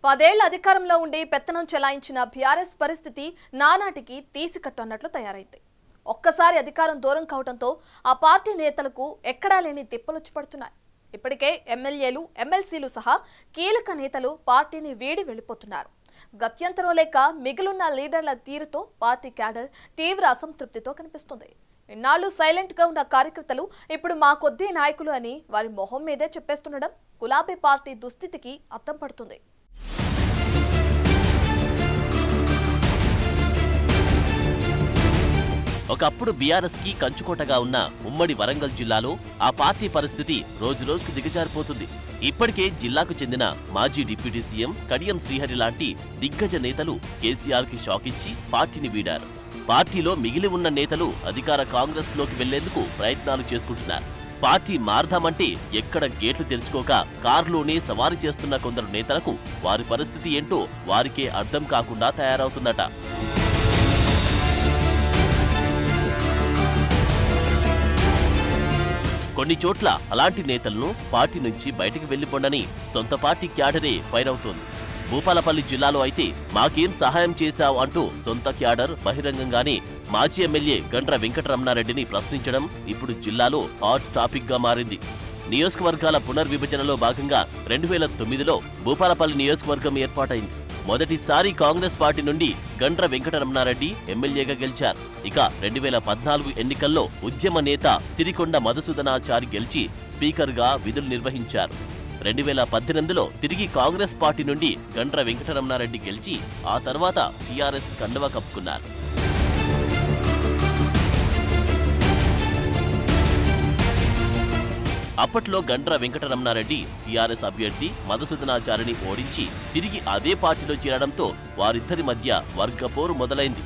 10 ఏళ్ల అధికారంలో ఉండి పెత్తనం చెలాయించిన బీఆర్ఎస్ పరిస్థితి నానాటికి తీసికట్టు అన్నట్లు తయారైంది. ఒక్కసారి అధికారం దూరం కావడంతో ఆ పార్టీ నేతలకు ఎక్కడా లేని తిప్పలొచ్చి పడుతున్నాయి. ఇప్పటికే ఎమ్మెల్యేలు, ఎమ్మెల్సీలు సహా కీలక నేతలు పార్టీని వీడి వెళ్లిపోతున్నారు. గత్యంతరం లేక మిగిలిన లీడర్ల తీరుతో పార్టీ క్యాడర్ తీవ్ర అసంతృప్తితో కనిపిస్తుంది. ఇన్నాళ్లు సైలెంట్ గా ఉన్న కార్యకర్తలు ఇప్పుడు మా కొద్ది నాయకులు అని వారి మొహం మీదే చెప్పేస్తుండడం గులాబీ పార్టీ దుస్థితికి అద్దం పడుతుంది. ఒకప్పుడు బీఆర్ఎస్ కి కంచుకోటగా ఉన్న ఉమ్మడి వరంగల్ జిల్లాలో ఆ పార్టీ పరిస్థితి రోజురోజుకు దిగజారిపోతుంది. ఇప్పటికే జిల్లాకు చెందిన మాజీ డిప్యూటీ సీఎం కడియం శ్రీహరి లాంటి దిగ్గజ నేతలు కేసీఆర్ కి షాక్ ఇచ్చి పార్టీని వీడారు. పార్టీలో మిగిలి ఉన్న నేతలు అధికార కాంగ్రెస్ లోకి వెళ్లేందుకు ప్రయత్నాలు చేసుకుంటున్నారు. పార్టీ మారదామంటే ఎక్కడ గేట్లు తెరుచుకోక కారులోనే సవారీ చేస్తున్న కొందరు నేతలకు వారి పరిస్థితి ఏంటో వారికే అర్థం కాకుండా తయారవుతుందట. కొన్ని చోట్ల అలాంటి నేతలను పార్టీ నుంచి బయటికి వెళ్లిపోండని సొంత పార్టీ క్యాడరే ఫైర్ అవుతోంది. భూపాలపల్లి జిల్లాలో అయితే మాకేం సహాయం చేశావు అంటూ సొంత క్యాడర్ బహిరంగంగానే మాజీ ఎమ్మెల్యే గండ్ర వెంకటరమణారెడ్డిని ప్రశ్నించడం ఇప్పుడు జిల్లాలో హాట్ టాపిక్ గా మారింది. నియోజకవర్గాల పునర్విభజనలో భాగంగా 2009లో భూపాలపల్లి నియోజకవర్గం ఏర్పాటైంది. మొదటిసారి కాంగ్రెస్ పార్టీ నుండి గండ్ర వెంకటరమణారెడ్డి ఎమ్మెల్యేగా గెలిచారు. ఇక 2014 ఎన్నికల్లో ఉద్యమ నేత సిరికొండ మధుసూదనాచారి గెలిచి స్పీకర్గా విధులు నిర్వహించారు. 2018లో తిరిగి కాంగ్రెస్ పార్టీ నుండి గండ్ర వెంకటరమణారెడ్డి గెలిచి ఆ తర్వాత టీఆర్ఎస్ కండువా కప్పుకున్నారు. అప్పట్లో గండ్ర వెంకటరమణారెడ్డి టీఆర్ఎస్ అభ్యర్థి మధుసూదనాచారిని ఓడించి తిరిగి అదే పార్టీలో చేరడంతో వారిద్దరి మధ్య వర్గపోరు మొదలైంది.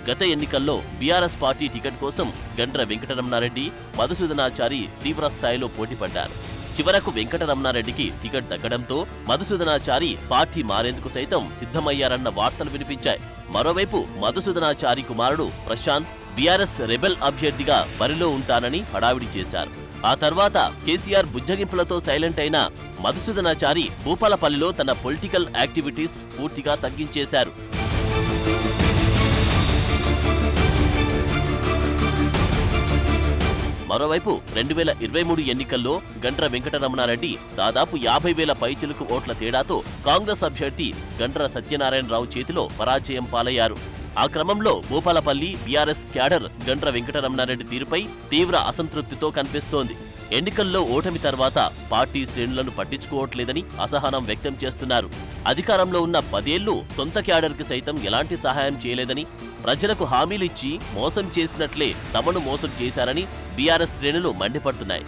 గత ఎన్నికల్లో బీఆర్ఎస్ పార్టీ టికెట్ కోసం గండ్ర వెంకటరమణారెడ్డి, మధుసూదనాచారి తీవ్ర స్థాయిలో పోటీపడ్డారు. చివరకు వెంకటరమణారెడ్డికి టికెట్ దక్కడంతో మధుసూదనాచారి పార్టీ మారేందుకు సైతం సిద్ధమయ్యారన్న వార్తలు వినిపించాయి. మరోవైపు మధుసూదనాచారి కుమారుడు ప్రశాంత్ బీఆర్ఎస్ రెబెల్ అభ్యర్థిగా బరిలో ఉంటానని హడావిడి చేశారు. ఆ తర్వాత కేసీఆర్ బుజ్జగింపులతో సైలెంట్ అయిన మధుసూదనాచారి భూపాలపల్లిలో తన పొలిటికల్ యాక్టివిటీస్ పూర్తిగా తగ్గించేశారు. మరోవైపు 2023 ఎన్నికల్లో గండ్ర వెంకటరమణారెడ్డి దాదాపు 50,000 పైచిలుకు ఓట్ల తేడాతో కాంగ్రెస్ అభ్యర్థి గండ్ర సత్యనారాయణరావు చేతిలో పరాజయం పాలయ్యారు. ఆ క్రమంలో భూపాలపల్లి బీఆర్ఎస్ క్యాడర్ గండ్ర వెంకటరమణారెడ్డి తీరుపై తీవ్ర అసంతృప్తితో కనిపిస్తోంది. ఎన్నికల్లో ఓటమి తర్వాత పార్టీ శ్రేణులను పట్టించుకోవట్లేదని అసహనం వ్యక్తం చేస్తున్నారు. అధికారంలో ఉన్న 10 ఏళ్లు సొంత క్యాడర్కి సైతం ఎలాంటి సహాయం చేయలేదని, ప్రజలకు హామీలిచ్చి మోసం చేసినట్లే తమను మోసం చేశారని బీఆర్ఎస్ శ్రేణులు మండిపడుతున్నాయి.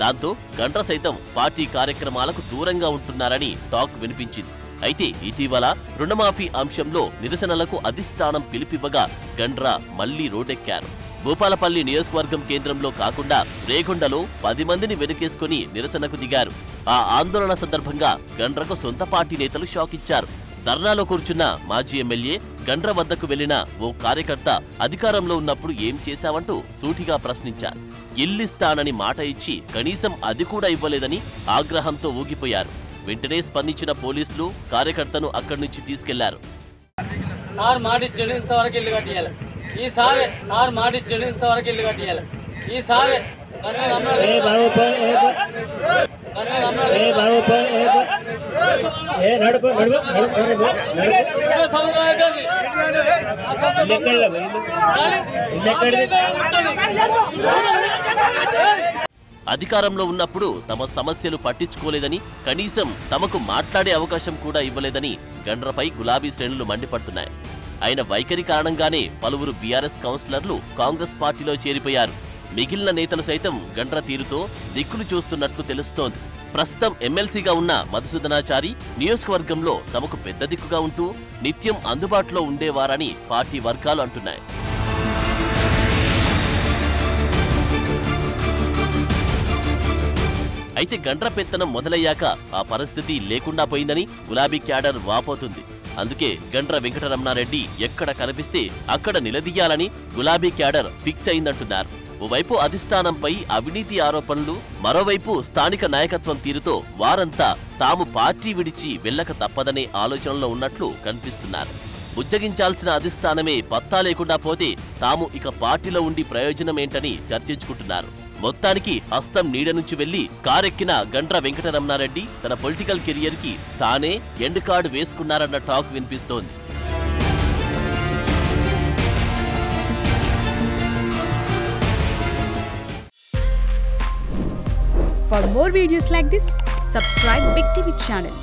దాంతో గండ్ర సైతం పార్టీ కార్యక్రమాలకు దూరంగా ఉంటున్నారని టాక్ వినిపించింది. అయితే ఇటీవల రుణమాఫీ అంశంలో నిరసనలకు అధిష్టానం పిలిపివ్వగా గండ్ర మళ్లీ రోడ్డెక్కారు. భూపాలపల్లి నియోజకవర్గం కేంద్రంలో కాకుండా రేగొండలో 10 మందిని వెనకేసుకుని నిరసనకు దిగారు. ఆ ఆందోళన సందర్భంగా గండ్రకు సొంత పార్టీ నేతలు షాక్ ఇచ్చారు. ధర్నాలో కూర్చున్న మాజీ ఎమ్మెల్యే గండ్ర వద్దకు వెళ్లిన ఓ కార్యకర్త అధికారంలో ఉన్నప్పుడు ఏం చేశావంటూ సూటిగా ప్రశ్నించారు. ఇల్లిస్తానని మాట ఇచ్చి కనీసం అది కూడా ఇవ్వలేదని ఆగ్రహంతో ఊగిపోయారు. వెంటనే స్పందించిన పోలీసులు కార్యకర్తను అక్కడి నుంచి తీసుకెళ్లారు. సార్ మాటిచ్చాడు ఇంతవరకు ఇల్లు కట్టియాలి, ఈసారి సార్ మాటిచ్చాడు ఇంతవరకు ఇల్లు కట్టియాలి, ఈసారి అధికారంలో ఉన్నప్పుడు తమ సమస్యలు పట్టించుకోలేదని, కనీసం తమకు మాట్లాడే అవకాశం కూడా ఇవ్వలేదని గండ్రపై గులాబీ శ్రేణులు మండిపడుతున్నాయి. ఆయన వైఖరి కారణంగానే పలువురు బీఆర్ఎస్ కౌన్సిలర్లు కాంగ్రెస్ పార్టీలో చేరిపోయారు. మిగిలిన నేతలు సైతం గండ్ర తీరుతో దిక్కులు చూస్తున్నట్లు తెలుస్తోంది. ప్రస్తుతం ఎమ్మెల్సీగా ఉన్న మధుసూదనాచారి నియోజకవర్గంలో తమకు పెద్ద దిక్కుగా ఉంటూ నిత్యం అందుబాటులో ఉండేవారని పార్టీ వర్గాలు అంటున్నాయి. అయితే గండ్ర పెత్తనం మొదలయ్యాక ఆ పరిస్థితి లేకుండా పోయిందని గులాబీ క్యాడర్ వాపోతుంది. అందుకే గండ్ర వెంకటరమణారెడ్డి ఎక్కడ కనిపిస్తే అక్కడ నిలదీయాలని గులాబీ క్యాడర్ ఫిక్స్ అయిందంటున్నారు. ఓవైపు అధిష్టానంపై అవినీతి ఆరోపణలు, మరోవైపు స్థానిక నాయకత్వం తీరుతో వారంతా తాము పార్టీ విడిచి వెళ్ళక తప్పదనే ఆలోచనలో ఉన్నట్లు కనిపిస్తున్నారు. బుజ్జగించాల్సిన అధిష్టానమే పత్తా లేకుండా పోతే తాము ఇక పార్టీలో ఉండి ప్రయోజనమేంటని చర్చించుకుంటున్నారు. మొత్తానికి హస్తం నీడ నుంచి వెళ్లి కారెక్కిన గండ్ర వెంకటరమణారెడ్డి తన పొలిటికల్ కెరియర్ కి తానే ఎండ్ కార్డు వేసుకున్నారన్న టాక్ వినిపిస్తోంది. For more videos like this, subscribe Big TV channel.